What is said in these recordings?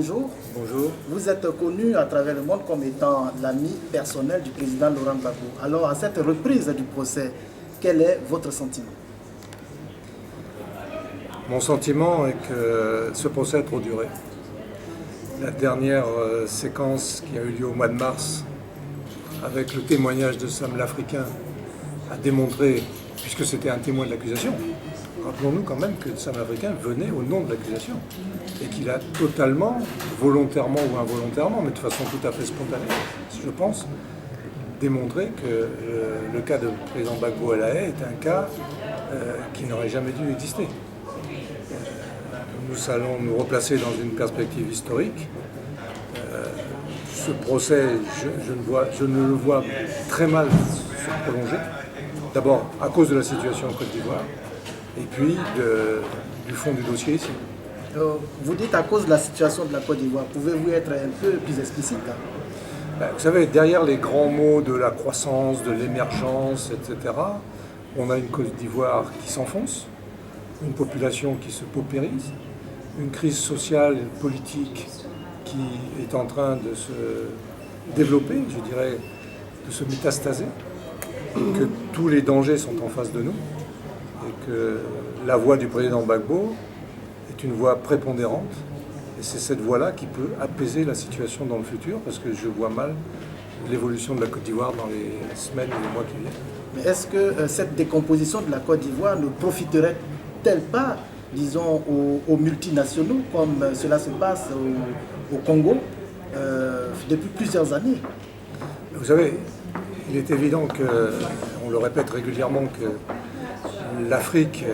bonjour. Bonjour. Vous êtes connu à travers le monde comme étant l'ami personnel du président Laurent Gbagbo. Alors, à cette reprise du procès, quel est votre sentiment? Mon sentiment est que ce procès a trop duré. La dernière séquence qui a eu lieu au mois de mars, avec le témoignage de Sam l'Africain, a démontré, puisque c'était un témoin de l'accusation, rappelons-nous quand même que Sam l'Africain venait au nom de l'accusation et qu'il a totalement, volontairement ou involontairement, mais de façon tout à fait spontanée, je pense, démontré que le cas de président Gbagbo à La Haye est un cas qui n'aurait jamais dû exister. Nous allons nous replacer dans une perspective historique. Ce procès, je ne le vois très mal se prolonger. D'abord à cause de la situation en Côte d'Ivoire, et puis du fond du dossier ici. Vous dites à cause de la situation de la Côte d'Ivoire. Pouvez-vous être un peu plus explicite? Vous savez, derrière les grands mots de la croissance, de l'émergence, etc., on a une Côte d'Ivoire qui s'enfonce, une population qui se paupérise, une crise sociale et politique qui est en train de se développer, je dirais, de se métastaser, que tous les dangers sont en face de nous, et que la voix du président Gbagbo est une voix prépondérante, et c'est cette voix-là qui peut apaiser la situation dans le futur, parce que je vois mal l'évolution de la Côte d'Ivoire dans les semaines et les mois qui viennent. Mais est-ce que cette décomposition de la Côte d'Ivoire ne profiterait-elle pas, disons, aux multinationaux, comme cela se passe au Congo depuis plusieurs années? Vous savez, il est évident que, on le répète régulièrement, que l'Afrique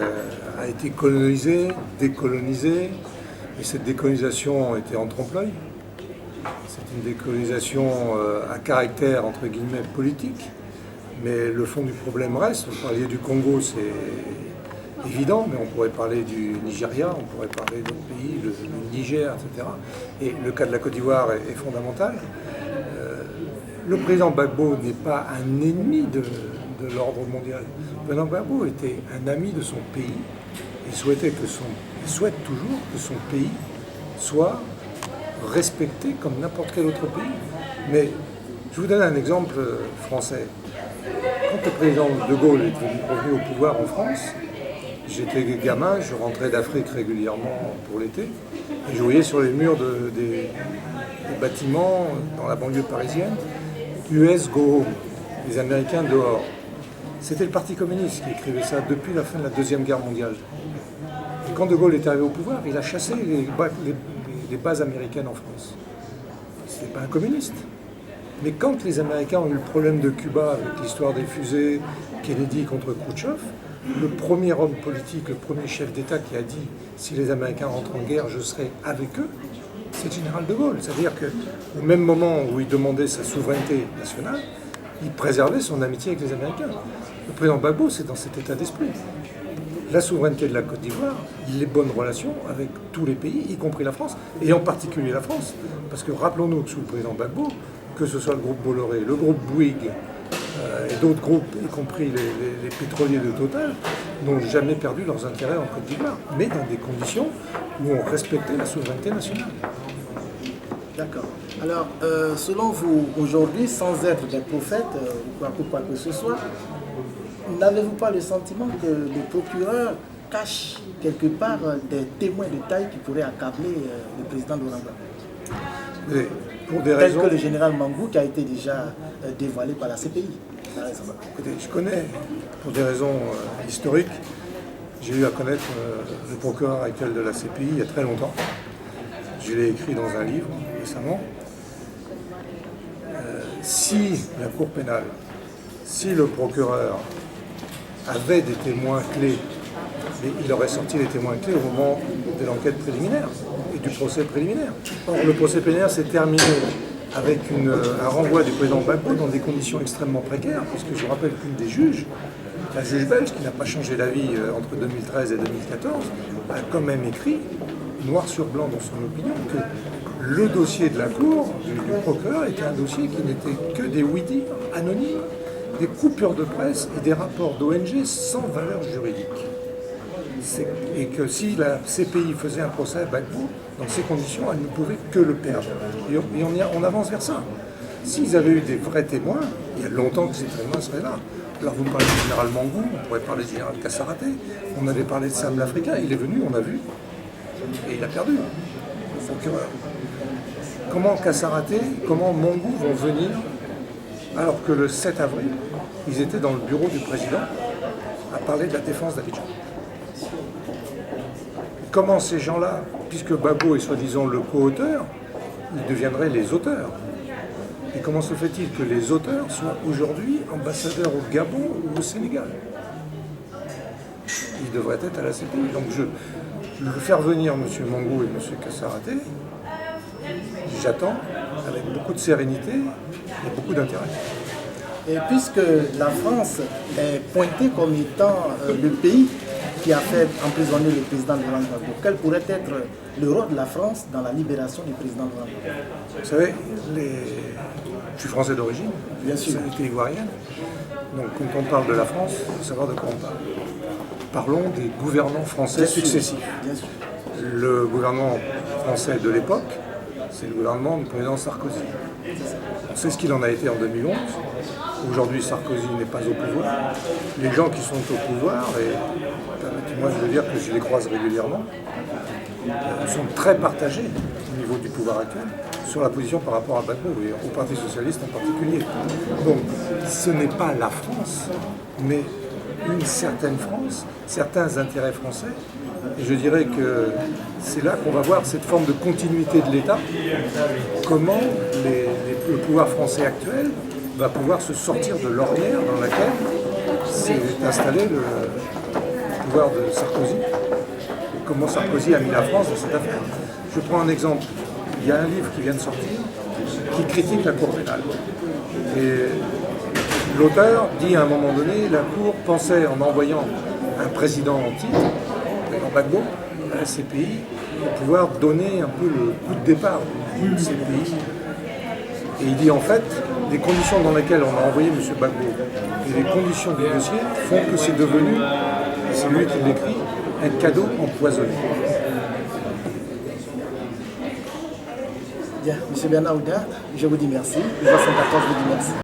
a été colonisée, décolonisée, et cette décolonisation était en trompe-l'œil. C'est une décolonisation à caractère, entre guillemets, politique, mais le fond du problème reste. Vous parliez du Congo, c'est évident, mais on pourrait parler du Nigeria, on pourrait parler d'autres pays, le Niger, etc. Et le cas de la Côte d'Ivoire est fondamental. Le président Gbagbo n'est pas un ennemi de l'ordre mondial. Le président Gbagbo était un ami de son pays. Il souhaite toujours que son pays soit respecté comme n'importe quel autre pays. Mais je vous donne un exemple français. Quand le président de Gaulle est revenu au pouvoir en France, j'étais gamin, je rentrais d'Afrique régulièrement pour l'été, et je voyais sur les murs des bâtiments dans la banlieue parisienne, US Go Home, les Américains dehors. C'était le Parti communiste qui écrivait ça depuis la fin de la Deuxième Guerre mondiale. Et quand De Gaulle est arrivé au pouvoir, il a chassé les bases américaines en France. Ce n'était pas un communiste. Mais quand les Américains ont eu le problème de Cuba avec l'histoire des fusées, Kennedy contre Khrouchtchev, le premier homme politique, le premier chef d'État qui a dit « si les Américains rentrent en guerre, je serai avec eux », c'est le général de Gaulle. C'est-à-dire qu'au même moment où il demandait sa souveraineté nationale, il préservait son amitié avec les Américains. Le président Gbagbo, c'est dans cet état d'esprit. La souveraineté de la Côte d'Ivoire, les bonnes relations avec tous les pays, y compris la France, et en particulier la France. Parce que rappelons-nous que sous le président Gbagbo, que ce soit le groupe Bolloré, le groupe Bouygues et d'autres groupes, y compris les pétroliers de Total, n'ont jamais perdu leurs intérêts en Côte d'Ivoire, mais dans des conditions où on respectait la souveraineté nationale. D'accord. Alors, selon vous, aujourd'hui, sans être des prophètes ou quoi que ce soit, n'avez-vous pas le sentiment que le procureur cache quelque part des témoins de taille qui pourraient accabler le président Laurent Gbagbo? Pour des raisons... Tel que le général Mangou qui a été déjà dévoilé par la CPI. Écoutez, je connais, pour des raisons historiques, j'ai eu à connaître le procureur actuel de la CPI il y a très longtemps. Je l'ai écrit dans un livre récemment. Si la Cour pénale, si le procureur avait des témoins clés, mais il aurait sorti les témoins clés au moment de l'enquête préliminaire et du procès préliminaire. Or, le procès préliminaire s'est terminé avec un renvoi du président Gbagbo dans des conditions extrêmement précaires, puisque je rappelle qu'une des juges, la juge belge, qui n'a pas changé d'avis entre 2013 et 2014, a quand même écrit, noir sur blanc dans son opinion, que le dossier de la Cour, du procureur, était un dossier qui n'était que des oui-dire anonymes, des coupures de presse et des rapports d'ONG sans valeur juridique. Et que si la CPI faisait un procès à Gbagbo, dans ces conditions, elle ne pouvait que le perdre. Et on avance vers ça. S'ils avaient eu des vrais témoins, il y a longtemps que ces témoins seraient là. Alors vous me parlez du général Mangou, on pourrait parler du général Kassaraté, on avait parlé de Sam l'Africain, il est venu, on a vu, et il a perdu. Donc, comment Kassaraté, comment Mangou vont venir, alors que le 7 avril, ils étaient dans le bureau du président à parler de la défense d'Abidjan. Comment ces gens-là, puisque Gbagbo est soi-disant le co-auteur, ils deviendraient les auteurs? Et comment se fait-il que les auteurs soient aujourd'hui ambassadeurs au Gabon ou au Sénégal? Ils devraient être à la CPI. Donc je veux faire venir M. Mangou et M. Kassaraté, j'attends avec beaucoup de sérénité et beaucoup d'intérêt. Et puisque la France est pointée comme étant le pays qui a fait emprisonner le président Laurent Gbagbo, quel pourrait être le rôle de la France dans la libération du président Laurent Gbagbo? Vous savez, je suis français d'origine, bien sûr, nationalité ivoirienne. Donc quand on parle de la France, il faut savoir de quoi on parle. Parlons des gouvernants français bien successifs. Sûr, bien sûr. Le gouvernement français de l'époque, c'est le gouvernement du président Sarkozy. On sait ce qu'il en a été en 2011. Aujourd'hui, Sarkozy n'est pas au pouvoir. Les gens qui sont au pouvoir, et moi je veux dire que je les croise régulièrement, sont très partagés au niveau du pouvoir actuel sur la position par rapport à Gbagbo et au Parti Socialiste en particulier. Donc ce n'est pas la France, mais une certaine France, certains intérêts français. Et je dirais que c'est là qu'on va voir cette forme de continuité de l'État, comment le pouvoir français actuel va pouvoir se sortir de l'ornière dans laquelle s'est installé le pouvoir de Sarkozy. Comment Sarkozy a mis la France dans cette affaire. Je prends un exemple. Il y a un livre qui vient de sortir qui critique la Cour pénale. Et l'auteur dit à un moment donné, la Cour pensait en envoyant un président en titre, en Gbagbo, à la CPI, pour pouvoir donner un peu le coup de départ de CPI. Et il dit en fait, les conditions dans lesquelles on a envoyé M. Gbagbo et les conditions du dossier font que c'est devenu, c'est lui qui l'écrit, un cadeau empoisonné. Bien, M. Bernard Ouda, je vous dis merci. Le 14 vous dit merci.